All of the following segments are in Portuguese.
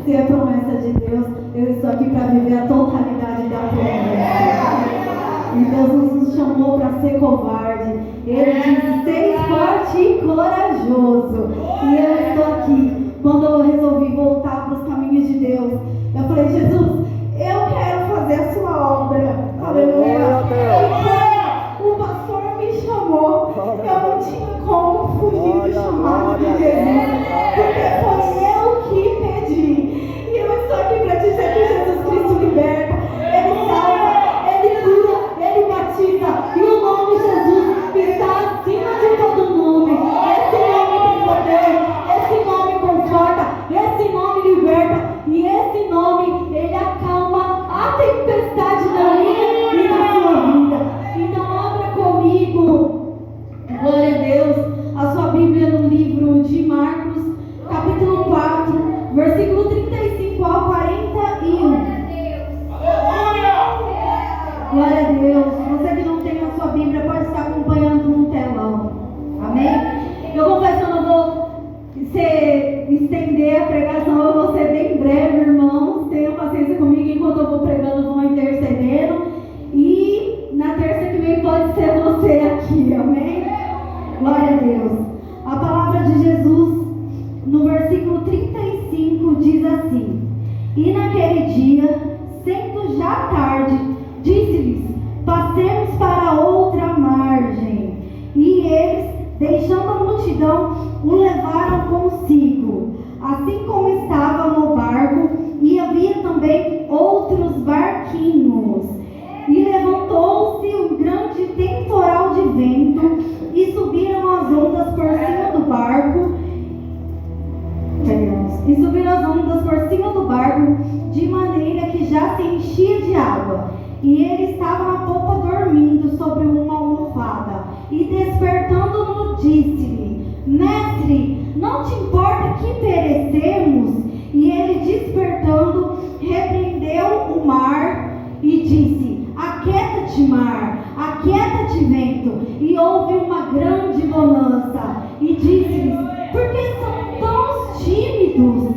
Se é promessa de Deus, eu estou aqui para viver a totalidade da promessa. E Deus não nos chamou para ser covarde. Ele disse: seja forte e corajoso. E eu estou aqui. Quando eu resolvi voltar para os caminhos de Deus, eu falei: Jesus, eu quero fazer a sua obra. Aleluia. O pastor me chamou. Eu não tinha como fugir do chamado de Jesus, porque foi eu que pedi. E eu estou aqui para dizer que Jesus Cristo liberta, Ele salva, Ele cura, Ele batiza. E o nome de Jesus está acima de todo nome. Esse nome tem poder, esse nome conforta, esse nome liberta. E esse nome, Ele acalma a tempestade na minha e na sua vida. Então abra comigo, glória a Deus, a sua Bíblia no livro de Marcos, capítulo 4, versículo 35 ao 41. Glória a Deus. Você que não tem a sua Bíblia pode estar acompanhando no telão. Amém? Eu confesso que eu não vou estender a pregação, eu vou ser bem breve, irmãos. Tenham paciência comigo enquanto eu vou pregando, vão intercedendo. E na terça que vem pode ser você aqui, amém? Glória a Deus. A palavra de Jesus, no versículo 35, diz assim: e naquele dia, sendo já tarde, disse-lhes: passemos para outra margem. E eles, deixando a multidão, o levaram consigo, assim como estava no barco, e havia também outros barquinhos. E levantou-se um grande temporal de vento, e subiram as ondas por cima do barco, de maneira que já se enchia de água. E ele estava na popa dormindo sobre uma almofada. E despertando-no, disse-lhe: mestre, não te importa que perecemos? E ele, despertando, repreendeu o mar e disse: aquieta-te, mar, aquieta-te, vento. E houve uma grande bonança. E disse-lhes: por que são tão tímidos?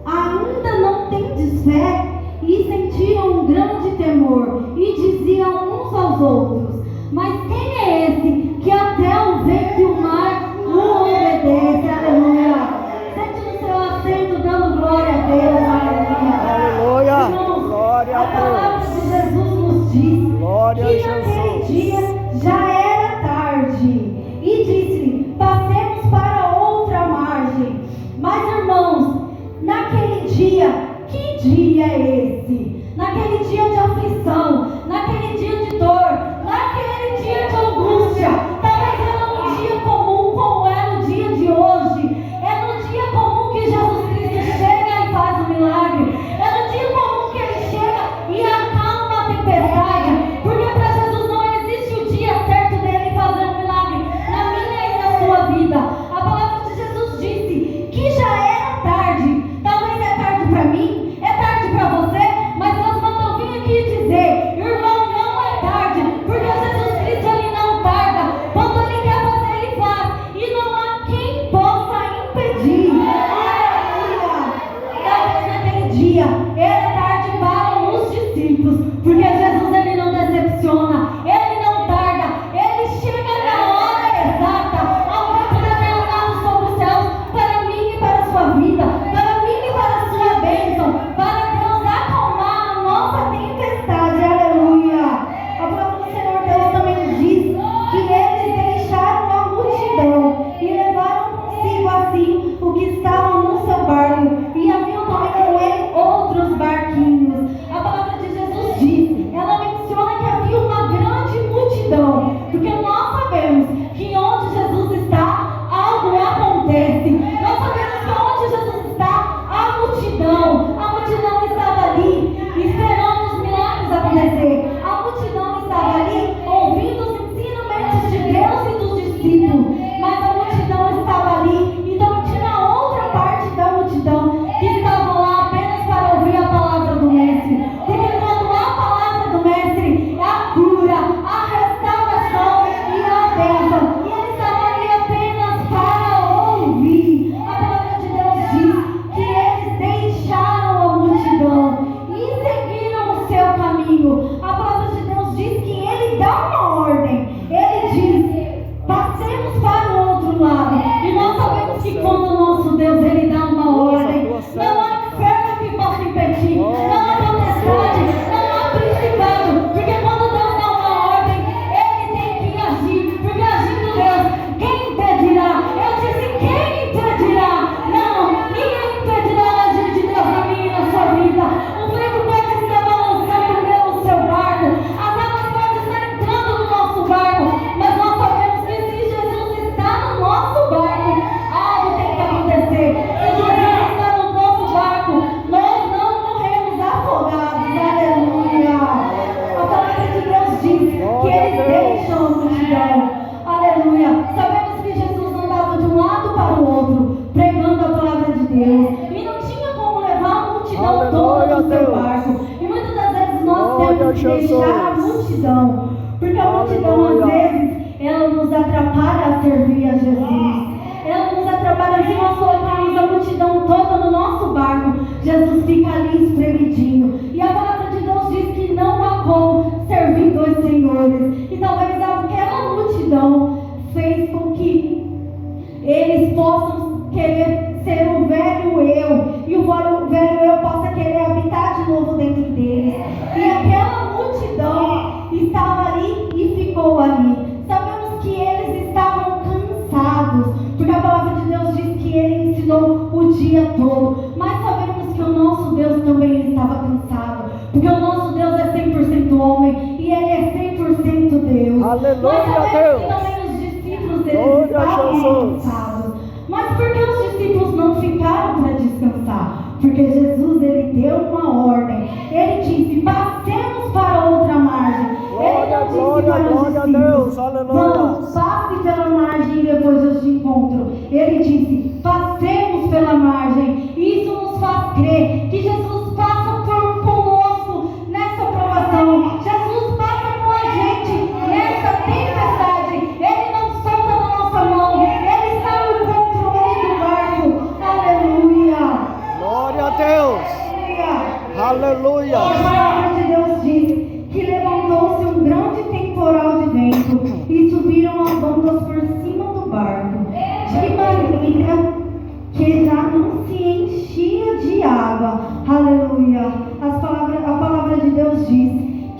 Ainda não tendes fé? E sentiram um grande temor, e diziam uns aos outros: mas quem é esse que até o vento e o mar o obedece? Aleluia. Sente no seu assento dando glória a Deus. Aleluia. Aleluia. Irmãos, Glória a palavra de Jesus nos diz Glória que a naquele Jesus. dia já era tarde. E disse-lhe: passemos para outra margem. Mas, irmãos, naquele dia, que dia é esse? Naquele dia de aflição, naquele dia de dor, naquele dia de angústia. Talvez era um dia comum como é no dia de hoje. É no dia comum que Jesus Cristo chega e faz o milagre. É no dia comum que Ele chega e acalma a tempestade. Porque para Jesus não existe o dia certo dele fazer um milagre na minha e na sua vida. A palavra de Jesus disse que já era tarde. Talvez é tarde para mim, é tarde para você, mas Deus mandou vir aqui deixar a multidão. Porque a multidão, às vezes, ela nos atrapalha a servir a Jesus. Ela nos atrapalha. Se nós colocarmos a multidão toda no nosso barco, Jesus fica ali espremidinho. E a palavra de Deus diz que não há como servir dois senhores. E talvez aquela multidão fez com que eles possam querer ser o velho eu, e o velho eu possa querer habitar de novo dentro deles. E aquela multidão estava ali e ficou ali. Sabemos que eles estavam cansados, porque a palavra de Deus diz que Ele ensinou o dia todo. Mas sabemos que o nosso Deus também estava cansado, porque o nosso Deus é 100% homem e Ele é 100% Deus. Aleluia, mas sabemos Deus. que também os discípulos eles estavam cansados. Mas por que os discípulos não ficaram para descansar? Porque Jesus, Ele deu uma ordem. Ele disse: passemos para outra margem. Glória, Ele glória, glória a Deus, aleluia. Vamos, passe pela margem e depois eu te encontro. Ele disse: passemos pela margem. Isso nos faz crer que Jesus passa por conosco nessa provação. Jesus passa com a gente nessa tempestade. Ele não solta da nossa mão. Ele está no controle do barco. Aleluia. Glória a Deus. Aleluia. A palavra de Deus diz que levantou-se um grande temporal de vento e subiram as ondas por cima do barco, de maneira que já não se enchia de água. Aleluia. A palavra de Deus diz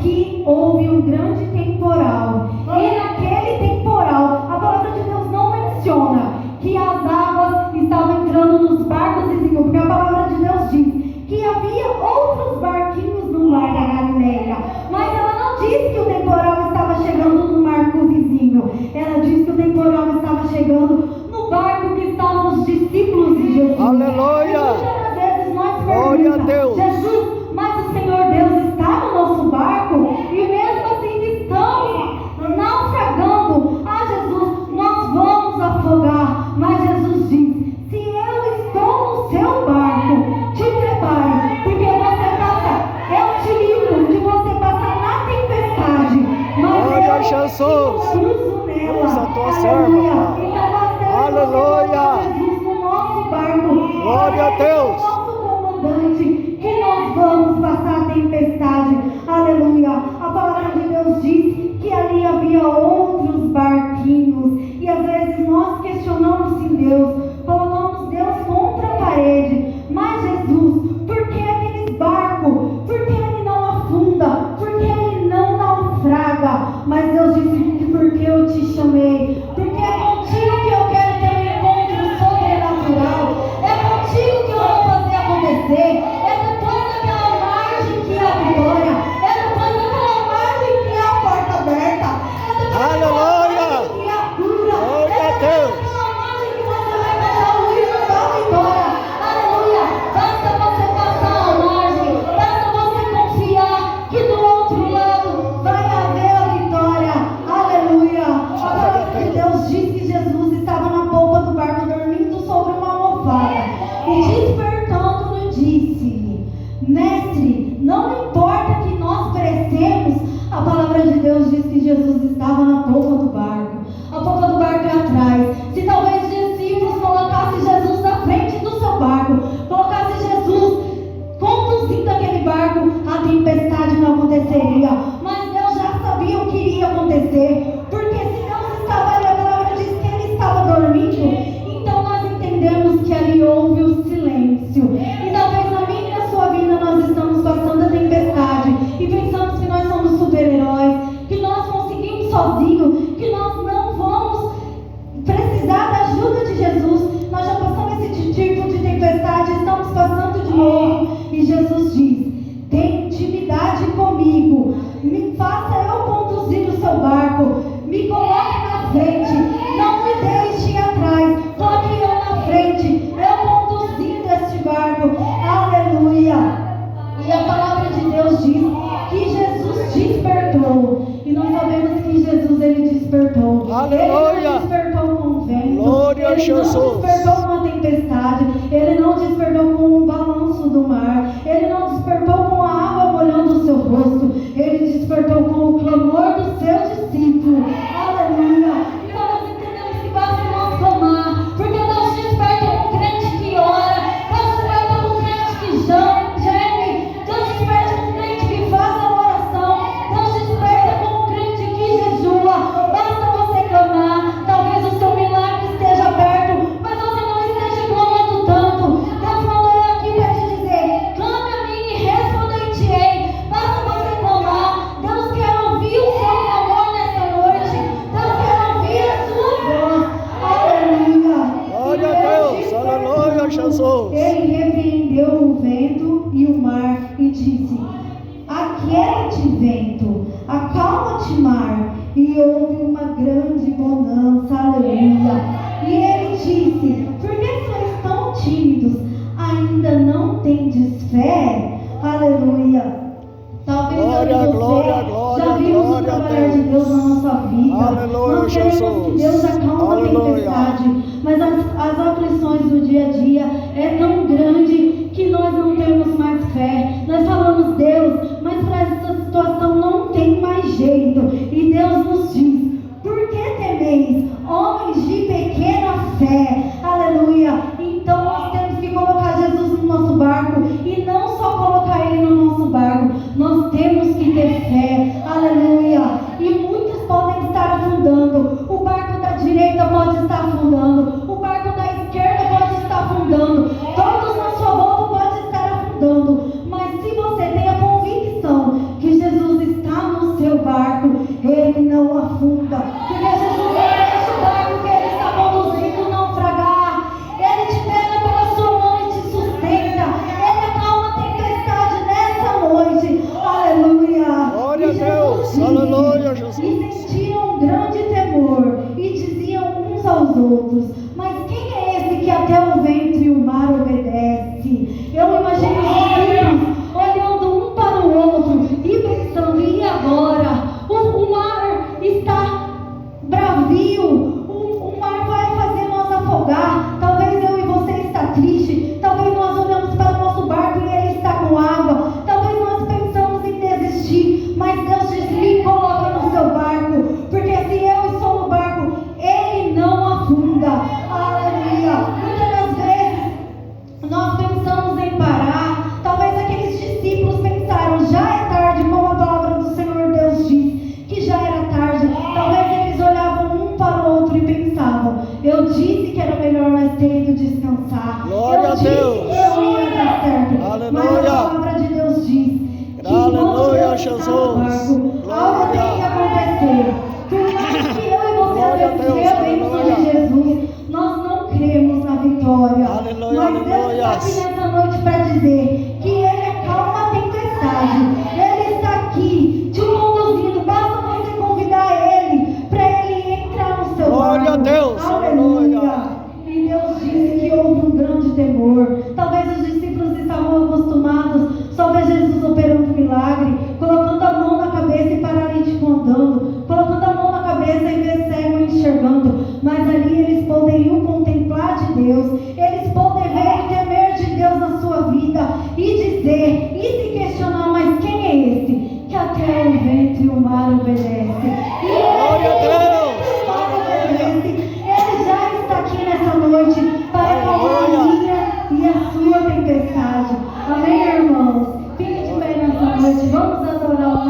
que houve um grande temporal, e naquele temporal, a palavra de Deus não menciona que as águas estavam entrando nos barcos vizinhos, porque a palavra de Deus diz que havia outros barquinhos no mar da Galileia, mas ela não diz que o temporal estava chegando no barco vizinho. Ela diz que o temporal estava chegando no barco que estavam os discípulos de Jesus. Aleluia. E muitas vezes nós Glória a perguntamos: Deus. Jesus, mas o Senhor Deus está no nosso barco e mesmo assim estamos naufragando. Ah, Jesus, nós vamos afogar. Mas Jesus diz: se eu estou no seu barco, te prepare, porque você passa, eu te livro de você passar na tempestade, mas Glória a eu Jesus. uso nela. Usa a tua Aleluia. serva. Então nós temos Aleluia. Jesus no nosso barco. Glória a Deus. Nosso comandante, que nós vamos passar a tempestade. Aleluia. A palavra de Deus diz que ali havia outros barquinhos, e às vezes nós questionamos em Deus, colocamos Deus contra a parede. Mas Jesus, por que aquele barco? Por que ele não afunda? Por que ele não naufraga? Mas Deus disse que porque eu te chamei, porque é contigo que eu quero ter um encontro sobrenatural, é contigo que eu vou fazer acontecer. É depois daquela margem que há vitória, é depois daquela margem que há a porta aberta, é depois Aleluia. daquela margem que há cura, Glória a é Deus. depois daquela margem que você vai cantar o hino da vitória. Aleluia. Basta você passar a margem, basta você confiar que do outro lado vai haver a vitória. Aleluia. A palavra de Deus diz que Jesus estava na polpa do barco dormindo sobre uma almofada e despertando-no disse-lhe: Mestre, não importa que nós perecemos. A palavra de Deus diz que Jesus estava na polpa do barco. A polpa do barco é atrás. Se talvez os discípulos colocassem Jesus na frente do seu barco, colocassem Jesus conduzindo aquele barco, a tempestade não aconteceria. Mas Deus já sabia o que iria acontecer, porque se Deus estava ali, a palavra diz que ele estava dormindo. Então nós entendemos que ali houve o silêncio. E talvez na minha e na sua vida nós estamos passando a tempestade e pensamos que nós somos super-heróis, que nós conseguimos sozinhos, que nós não vamos precisar da ajuda de Jesus. Nós já passamos esse tipo de tempestade, estamos passando de novo. E Jesus diz: tem intimidade comigo, me faça eu conduzir o seu barco, me coloque na frente, não me deixe atrás, coloque eu na frente, eu conduzindo este barco. Aleluia. E a palavra de Deus diz que Jesus despertou, e nós sabemos que Jesus ele despertou. Aleluia. Ele não despertou com vento, Glória a ele Jesus. não despertou com uma tempestade, ele não despertou com um balanço do mar, ele não despertou com a água molhando o seu rosto, ele despertou e o mar e disse: aquieta-te, vento, acalma-te, mar. E houve uma grande bonança, aleluia. E ele disse: por que sois tão tímidos? Ainda não tendes fé? Aleluia. Talvez Glória, eu e você glória, glória, já vimos o glória a trabalhar de Deus. Deus na nossa vida. Aleluia, Nós queremos Jesus. que Deus acalma a Aleluia. tempestade, mas as aflições do dia a dia é tão grande que nós não temos mais fé. Nós falamos: Deus, mas para essa situação não tem mais jeito. E Deus nos diz: por que temeis, homens de pequena fé? Aleluia. Então nós temos que colocar Jesus no nosso barco, e não só colocar Ele no nosso barco, nós temos que ter fé. Aleluia. E muitos podem estar afundando. O barco da direita pode estar afundando, o barco da esquerda pode estar afundando, todos na sua volta podem estar afundando. Mas se você tem a convicção que Jesus está no seu barco, Ele não afunda, porque Jesus não deixa o barco que Ele está conduzindo naufragar. Ele te pega pela sua mão e te sustenta. Ele acalma a tempestade nessa noite. Aleluia. Glória a E Deus. Jesus disse: Aleluia, Jesus. e sentiram um grande temor e diziam uns aos outros: mas quem é esse que até o vento e o mar obedece? Eu imagino os discípulos olhando um para o outro e pensando: e agora? O mar está bravio, o mar vai fazer nós afogar. Talvez eu e você está triste, talvez nós olhamos para o nosso barco e ele está com água, talvez nós pensamos em desistir, mas Deus diz: me coloca no seu barco, porque se eu estou no barco, Ele não afunda. Aleluia. Muitas das vezes nós pensamos em parar. Talvez aqueles discípulos pensaram: já é tarde, como a palavra do Senhor Deus diz que já era tarde. Talvez eles olhavam um para o outro e pensavam: eu disse que era melhor nós ter ido descansar. Glória eu a disse Deus. que não ia dar certo. Aleluia. Mas a palavra de Deus diz que Aleluia, quando Deus Jesus. está no barco, algo Glória. tem que acontecer. Por mais que eu e você Glória a Deus. crê a bênção Aleluia. de Jesus, nós não cremos na vitória. Aleluia, Mas Deus aleluia. está aqui nessa noite para dizer que Ele acalma a tempestade. Ele está aqui te conduzindo. Basta você convidar Ele para Ele entrar no seu Glória barco. a Deus. Aleluia. Aleluia. E Deus disse que houve um grande temor. Talvez os discípulos estavam acostumados só ver Jesus operando milagre, colocando a mão na cabeça e paralítico andando, colocando a mão na cabeça e ver cego enxergando. Mas ali eles poderiam contemplar de Deus, eles podem ver e temer de Deus na sua vida e dizer e se questionar: mas quem é esse que até o vento e o mar obedece? E Glória a Deus. Ele já está aqui nessa noite para acalmar a minha e a sua tempestade. Amém, irmãos? Fique de pé nessa noite. Vamos